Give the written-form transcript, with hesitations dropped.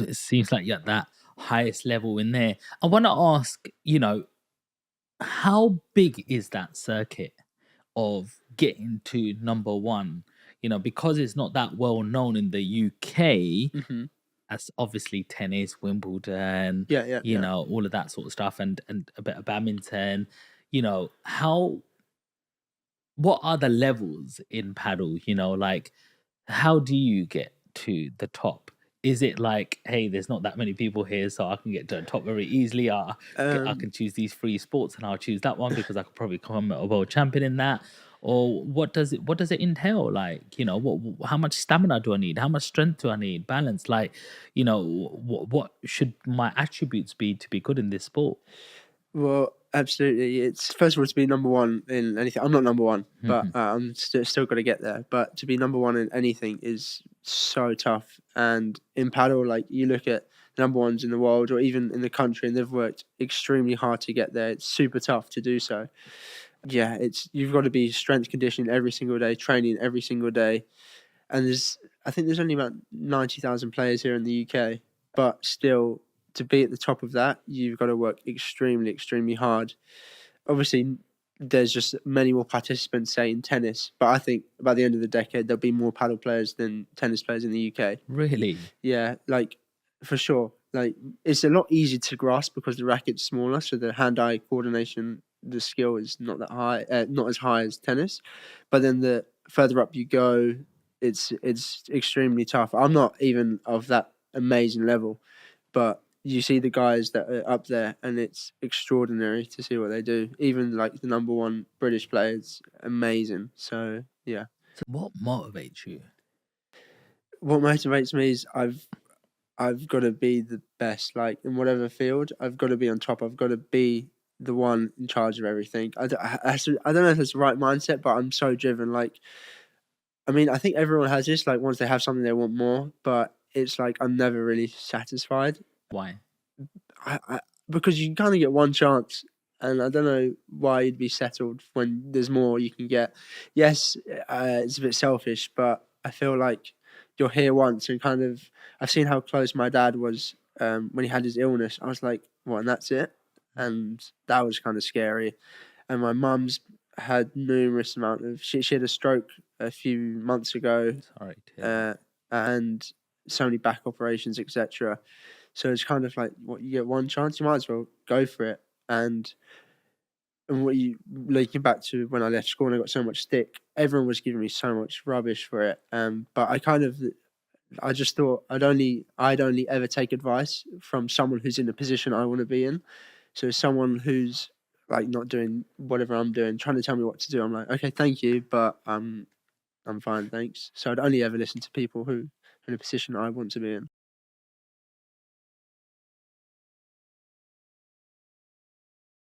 it seems like you're at that highest level in there. I want to ask, how big is that circuit of getting to number one? Because it's not that well known in the UK, Hmm. as obviously tennis, Wimbledon, Yeah, yeah, yeah. all of that sort of stuff, and a bit of badminton. How what are the levels in paddle? Like how do you get to the top? Is it like, hey, there's not that many people here, so I can get to the top very easily? I Um, can choose these three sports, and I'll choose that one because I could probably become a world champion in that. Or what does it entail? Like, how much stamina do I need? How much strength do I need? Balance, like, what should my attributes be to be good in this sport? well, absolutely. It's first of all to be number one in anything. I'm not number one, but Mhm. I'm still got to get there. But to be number one in anything is so tough. And in paddle, like you look at the number ones in the world or even in the country, and they've worked extremely hard to get there. It's super tough to do so. Yeah, it's you've got to be strength conditioning every single day, training every single day. And I think there's only about 90,000 players here in the UK, but still to be at the top of that, you've got to work extremely, extremely hard. Obviously, there's just many more participants, say, in tennis, but I think by the end of the decade, there'll be more paddle players than tennis players in the UK. Really? Yeah, like for sure. Like it's a lot easier to grasp because the racket's smaller, so the hand-eye coordination, the skill is not that high, not as high as tennis. But then the further up you go, it's extremely tough. I'm not even of that amazing level, but you see the guys that are up there, and it's extraordinary to see what they do. Even like the number one British player is amazing. So yeah, So what motivates you? what motivates me is I've got to be the best, like in whatever field. I've got to be on top. I've got to be the one in charge of everything. I don't know if it's the right mindset, but I'm so driven. Like, I mean, I think everyone has this. Like, once they have something, they want more. But it's like I'm never really satisfied. Why? I because you kind of get one chance, and I don't know why you'd be settled when there's more you can get. Yes, it's a bit selfish, but I feel like you're here once, and kind of I've seen how close my dad was when he had his illness. I was like, what, and that's it, and that was kind of scary. And my mum's had numerous amount of she had a stroke a few months ago, Sorry to hear that. uh, and so many back operations, etc. So it's kind of like, what, you get one chance, you might as well go for it. And what you looking back to when I left school and I got so much stick, everyone was giving me so much rubbish for it. But I just thought I'd only ever take advice from someone who's in the position I want to be in. So someone who's like not doing whatever I'm doing, trying to tell me what to do. I'm like, okay, thank you, but I'm fine, thanks. So I'd only ever listen to people who are in a position I want to be in.